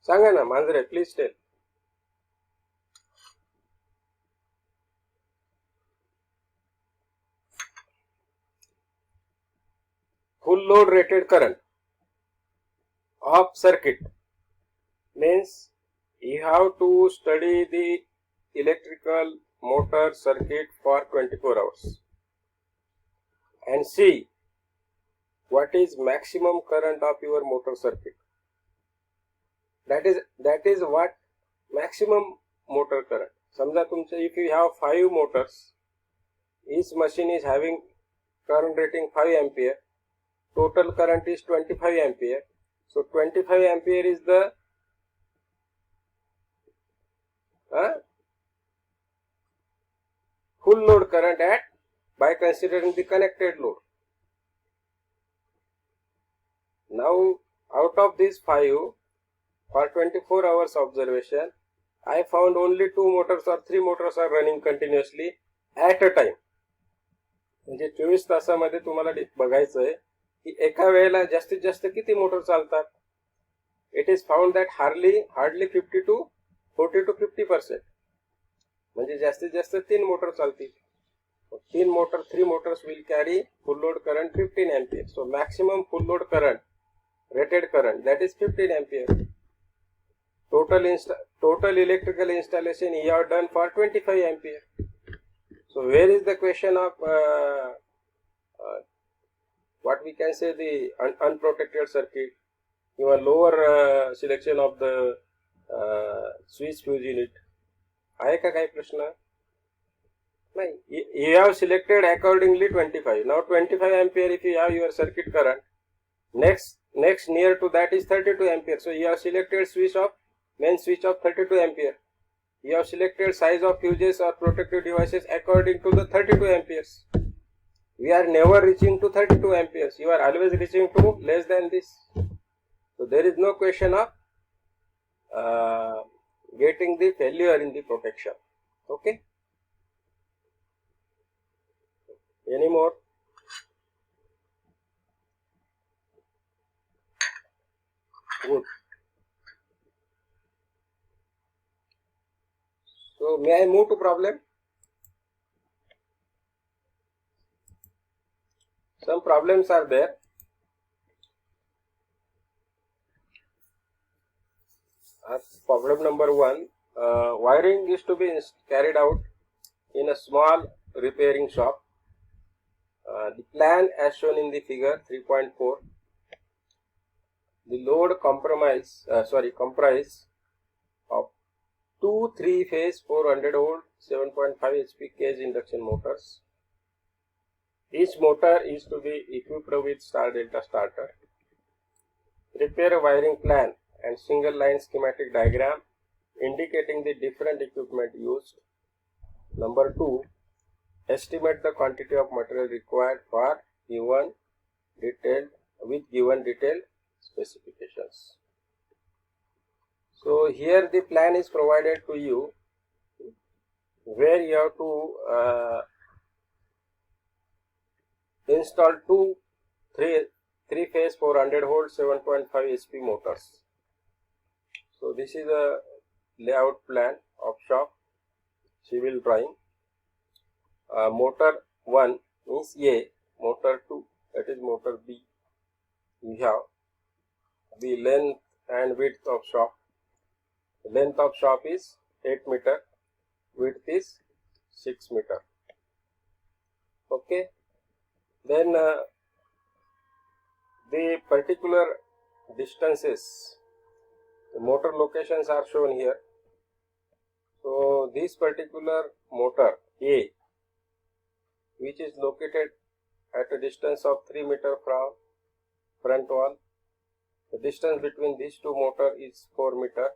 सांगा ना मांजरे, please tell. Full load rated current of circuit means you have to study the electrical motor circuit for 24 hours and see what is maximum current of your motor circuit. That is what maximum motor current. समजा तुमचे, if you have 5 motors, each machine is having current rating 5 ampere, total current is 25 ampere. So 25 ampere is the full load current by considering the connected load. Now out of these 5, for 24 hours observation, I found only 2 motors or 3 motors are running continuously at a time. म्हणजे 24 तासामध्ये तुम्हाला बघायचं आहे की एका वेळेला जास्तीत जास्त किती मोटर चालतात. It is found that hardly 50 to 40 to 50%. म्हणजे जास्तीत जास्त 3 मोटर चालतील. 3 motors will carry full load current 15 ampere. So maximum full load current, rated current, that is 15 ampere. Total electrical installation you have done for 25 ampere. So where is the question of what we can say the unprotected circuit, your lower selection of the switch fuse unit? आहे का काही प्रश्न? नाही. You have selected accordingly 25. Now 25 ampere if you have your circuit current, next near to that is 32 ampere. So you have selected main switch of 32 ampere. You have selected size of fuses or protective devices according to the 32 amperes. We are never reaching to 32 amperes. You are always reaching to less than this. So there is no question of getting the failure in the protection. Okay. Any more? Good. So may I move to problem? Some problems are there. Problem number 1, wiring is to be carried out in a small repairing shop. The plan as shown in the figure 3.4. The load comprise of 2 3-phase 400 volt 7.5 HP cage induction motors. Each motor is to be equipped with star delta starter. Prepare a wiring plan and single line schematic diagram indicating the different equipment used. Number 2, estimate the quantity of material required for given detailed specifications. So here the plan is provided to you, where you have to install 2 3-phase 400 volt 7.5 HP motors. So this is a layout plan of shop, civil drawing. Motor 1 is A, motor 2 that is motor B. We have the length and width of shop. The length of shop is 8 meter, width is 6 meter. Okay. Then the particular distances, the motor locations are shown here. So this particular motor A, which is located at a distance of 3 meter from front wall, the distance between these two motors is 4 meter.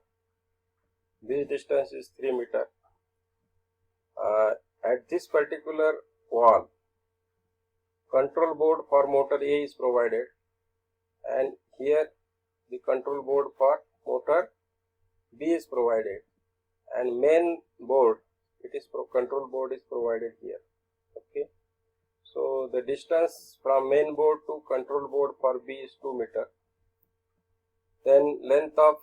This distance is 3 meter. At this particular wall, control board for motor A is provided, and here the control board for motor B is provided, and main board, control board is provided here. Okay. So the distance from main board to control board for B is 2 meter. Then length of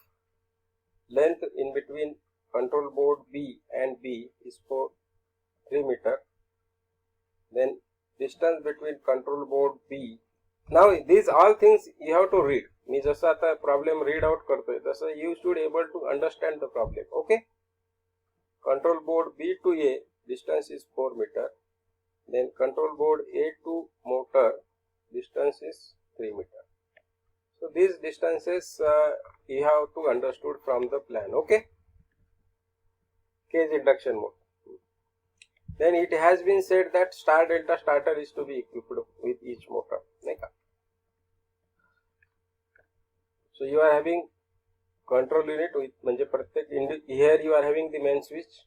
length in between control board B and B is 3 meter. Then distance between control board B. Now these all things you have to read. मी जसं आता problem read out करतोय तसं you should able to understand the problem. Okay. Control board B to A distance is 4 meter. Then control board A to motor distance is 3 meter. So these distances you have to understood from the plan. Okay. Case induction mode. Then it has been said that star delta starter is to be equipped with each motor. So you are having control unit with म्हणजे प्रत्येक here you are having the main switch,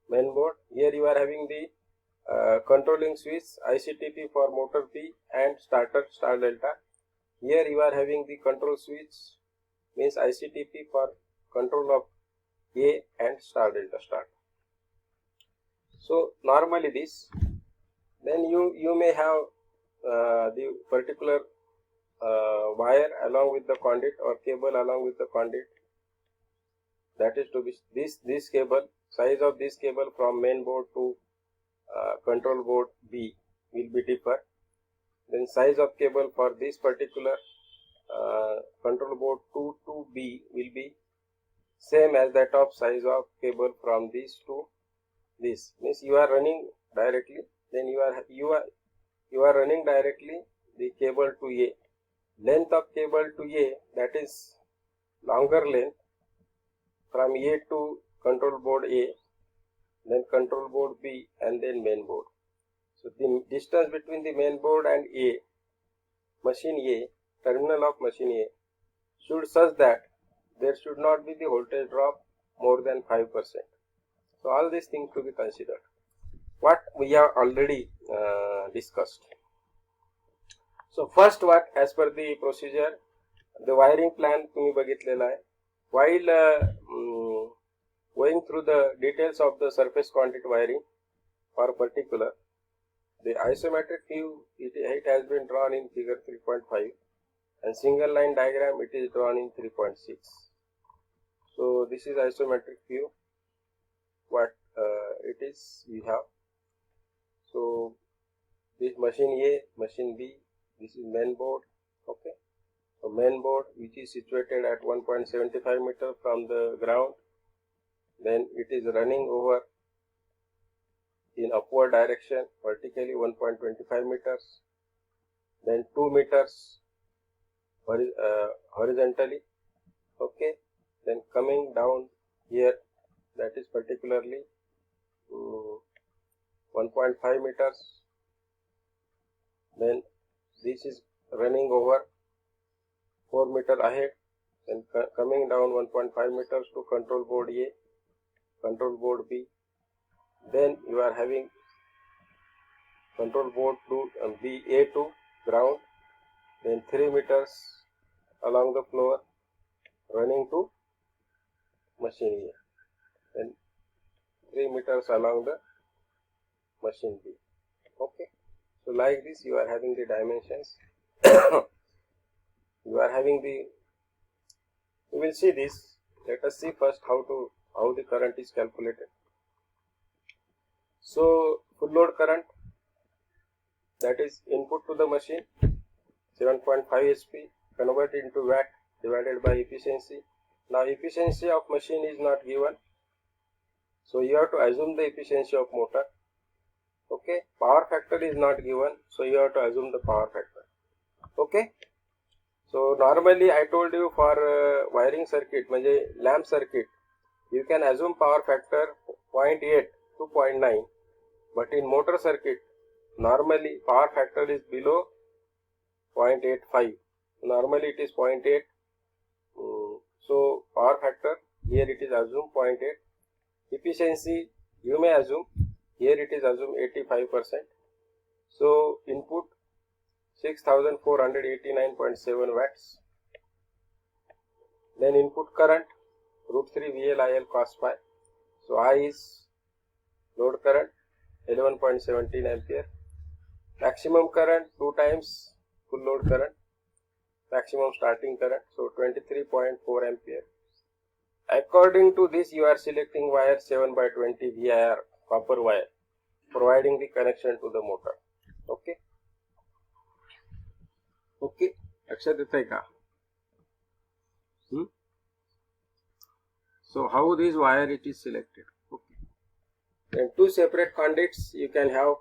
main board. Here you are having the controlling switch ICTP for motor P and starter star delta. Here you are having the control switch means ICTP for control of A and star delta start. So normally this, then you may have the particular wire along with the conduit or cable along with the conduit, that is to be this cable, size of this cable from main board to control board B will be differ. Then size of cable for this particular control board 2 to B will be same as that of size of cable from this to this. Means you are running directly, then you are running directly the cable to A. Length of cable to A, that is longer length from A to control board A, then control board B and then main board. So the distance between the main board and A, machine A, terminal of machine A should such that there should not be the voltage drop more than 5%. So all these things to be considered. What we have already discussed. So first what as per the procedure, the wiring plan तुम्ही बघितलेला आहे. While going through the details of the surface conduit wiring for particular, the isometric view it has been drawn in figure 3.5 and single line diagram it is drawn in 3.6. So this is isometric view. What it is we have. So this machine A, machine B, this is main board. Okay. So main board which is situated at 1.75 meter from the ground. Then it is running over in upward direction vertically 1.25 meters. Then 2 meters horizontally. Okay. Then coming down here, that is particularly 1.5 meters. Then this is running over 4 meter ahead, then coming down 1.5 meters to control board A, control board B. Then you are having control board to B, A to ground, then 3 meters along the floor running to machine A, then 3 meters along the machine B. Okay. So like this you are having the dimensions. You are having the, you will see this. Let us see first how the current is calculated. So full load current, that is input to the machine 7.5 HP converted into watt divided by efficiency. Now efficiency of machine is not given, so you have to assume the efficiency of motor. Okay, power factor is not given, so you have to assume the power factor. Okay. So normally I told you for wiring circuit, म्हणजे lamp circuit, you can assume power factor 0.8 to 0.9, but in motor circuit normally power factor is below 0.85. Normally it is 0.8. So power factor here it is assumed 0.8. Efficiency you may assume, here it is assumed 85%. So input 6489.7 watts. Then input current √3 VL IL cos phi. So I is load current 11.17 ampere. Maximum current 2 times full load current. Maximum starting current, so 23.4 ampere. According to this, you are selecting wire 7/20 VIR copper wire, providing the connection to the motor. Okay. Okay. लक्षात येतंय का? So how this wire it is selected? Okay. Then two separate conduits you can have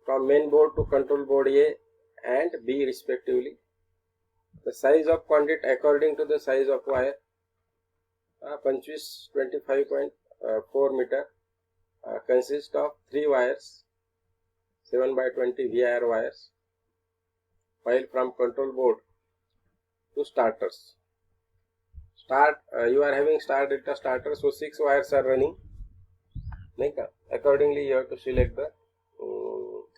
from main board to control board A and B respectively. The size of conduit according to the size of wire 25.4 meter consists of 3 wires 7/20 VIR wires, while from control board to starters. You are having star delta starter, so 6 wires are running. Accordingly you have to select the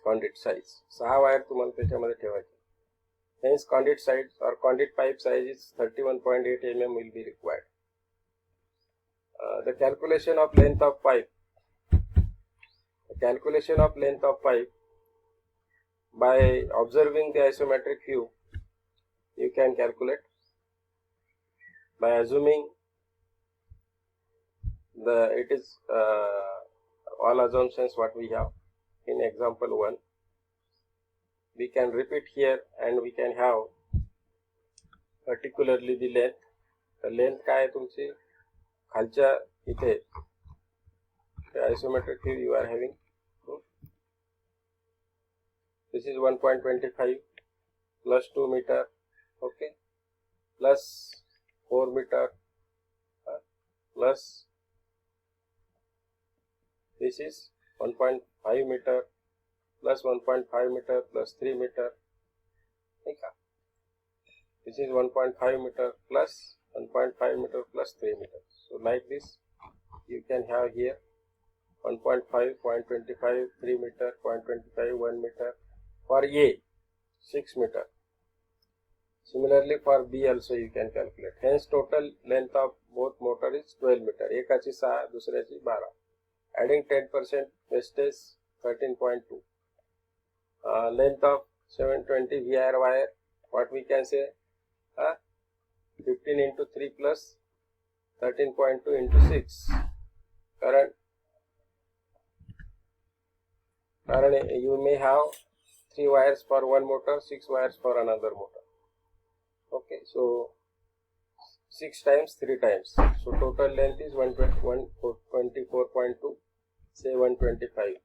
conduit size. 6 wire तुम्हाला त्याच्यामध्ये ठेवायचे. Hence conduit size or conduit pipe size is 31.8 mm will be required. The calculation of length of pipe. The calculation of length of pipe by observing the isometric view you can calculate by assuming it is all assumptions what we have in example 1. We can repeat here and we can have particularly the length. The length काय आहे तुमची खालच्या इथे isometric view you are having. This is 1.25 plus 2 meter, okay, plus 4 meter, plus this is 1.5 meter, plus 1.5 meter, plus 3 meter. This is 1.5 meter, plus 1.5 meter, plus 3 meter. So like this, you can have here 1.5, 0.25, 3 meter, 0.25, 1 meter. For A, 6 meter. Similarly for B also you can calculate. Hence total length of both motor is 12 meter. एकाची 6, दुसऱ्याची 12. Adding 10% wastage 13.2. Length of 720 VIR wire, what we can say? 15 into 3 plus 13.2 into 6. Current you may have 3 wires for one motor, 6 wires for another motor. Okay, so 6 times 3 times. So total length is 124.2, say 125.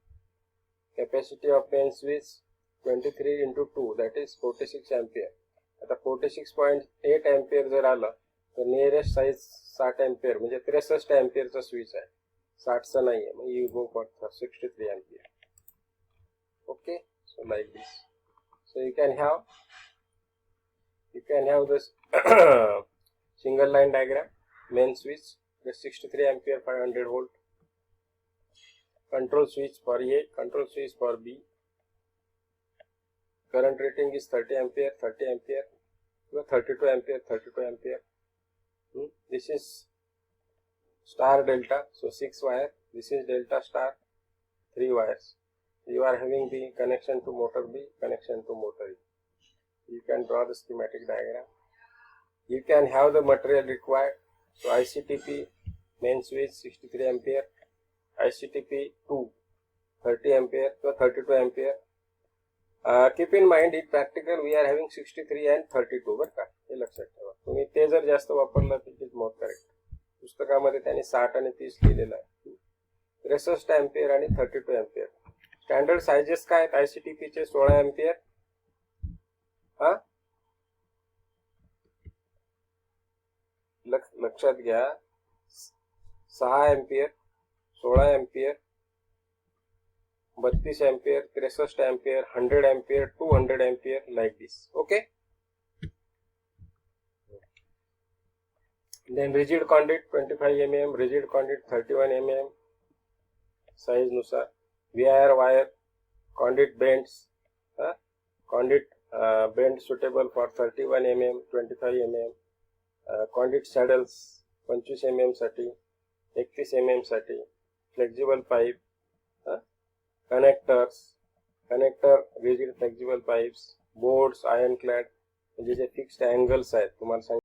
Capacity of main switch 23 into 2, that is 46 ampere. आता 46.8 ampere जर आलं तर nearest size 60 ampere म्हणजे 63 ampere चा switch आहे, 60 चा नाही आहे. मग you go for 63 ampere. Okay, so like this. So you can have this single line diagram. Main switch the 63 ampere 500 volt. Control switch for A, control switch for B. Current rating is 30 ampere, 30 ampere, 32 ampere, 32 ampere. This is star delta, so 6 wire. This is delta star, 3 wires. You are having the connection to motor B, connection to motor E. You can draw the schematic diagram. You can have the material required. So ICTP main switch 63 ampere, ICTP 2 30 ampere, so 32 ampere. Keep in mind in practical we are having 63 and 32 बरं का, हे लक्षात ठेवा. तुम्ही ते जर जास्त वापरलं तर इट इज मोर करेक्ट. पुस्तकामध्ये त्यांनी 60 आणि 30 लिहिलेलं आहे. 63 ampere आणि 32 ampere. स्टँडर्ड साइजेस काय आहेत ICTP चे? 16 ampere. लक्षात घ्या, 6 ampere, 16 ampere, 32 ampere, 63 ampere, 100 ampere, 200 ampere, like this. Okay. Then rigid conduit 25 mm, rigid conduit 31 mm size नुसार. VIR wire, conduit bends, conduit bend suitable for 31 mm, 25 mm, conduit saddles 25 mm साठी, 31 mm साठी, flexible pipe, connector rigid flexible pipes, boards ironclad म्हणजे जे fixed angles आहेत तुम्हाला